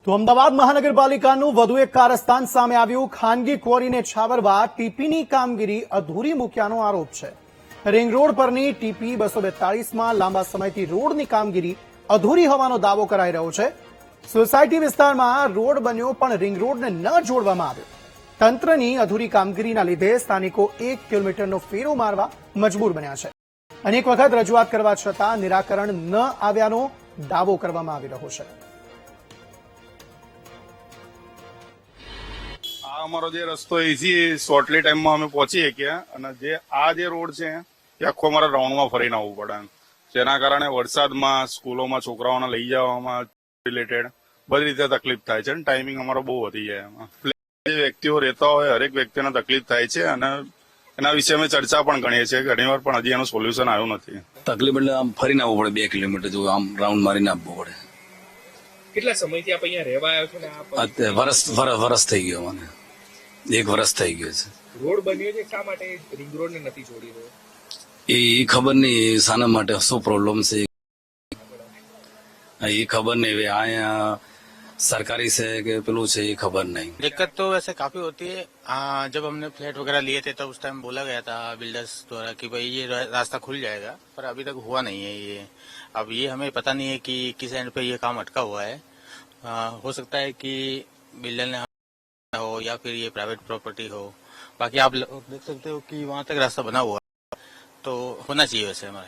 તો અમદાવાદ મહાનગરપાલિકાનું વધુ એક કારસ્તાન સામે આવ્યું. ખાનગી ક્વોરીને છાવરવા ટીપીની કામગીરી અધૂરી મૂક્યાનો આરોપ છે. રિંગ રોડ પરની ટીપી 242માં લાંબા સમયથી રોડની કામગીરી અધૂરી હોવાનો દાવો કરાઈ રહ્યો છે. સોસાયટી વિસ્તારમાં રોડ બન્યો પણ રિંગ રોડને ન જોડવામાં આવ્યો. તંત્રની અધૂરી કામગીરીના લીધે સ્થાનિકો 1 કિલોમીટરનો ફેરો મારવા મજબૂર બન્યા છે. અનેક વખત રજૂઆત કરવા છતાં નિરાકરણ ન આવ્યાનો દાવો કરવામાં આવી રહ્યો છે. આ અમારો જે રસ્તો એથી શોર્ટલી ટાઈમમાં અમે પહોંચી શક્યા અને જે રોડ છે એ આખો અમારા રાઉન્ડમાં ફરીને આવવું પડે, જેના કારણે વરસાદમાં સ્કૂલોમાં છોકરાઓને લઈ જવામાં રિલેટેડ બધી રીતે તકલીફ થાય છે અને ટાઈમિંગ અમારો બહુ વધી જાય. એમાં જે વ્યક્તિઓ રહેતા હોય હરેક વ્યક્તિને તકલીફ થાય છે અને એના વિશે અમે ચર્ચા પણ કરીએ છીએ ઘણીવાર, પણ હજી એનું સોલ્યુશન આવ્યું નથી. તકલીફ એટલે આમ ફરીને આવવું પડે, 2 કિલોમીટર જેવું આમ રાઉન્ડ મારીને આવવું પડે. કેટલા સમયથી આપ અહીંયા રહેવા આવ્યો છો ને? વરસ થઈ ગયો, મને 1 વર્ષ થઈ ગયો છે. રોડ બન્યો છે, શા માટે રિંગ રોડ ને નથી જોડી રહ્યો એ ખબર નહીં શાના માટે, શું પ્રોબ્લેમ છે એ ખબર નહીં. હવે અહીંયા सरकारी से कि पेलू से ये खबर नहीं. दिक्कत तो वैसे काफी होती है. जब हमने फ्लैट वगैरह लिए थे तब उस टाइम बोला गया था बिल्डर्स द्वारा कि भाई ये रास्ता खुल जाएगा, पर अभी तक हुआ नहीं है ये. अब ये हमें पता नहीं है कि किस एंड पे ये काम अटका हुआ है. हो सकता है कि बिल्डर ने हो या फिर ये प्राइवेट प्रॉपर्टी हो. बाकी आप देख सकते हो कि वहाँ तक रास्ता बना हुआ है, तो होना चाहिए वैसे हमारे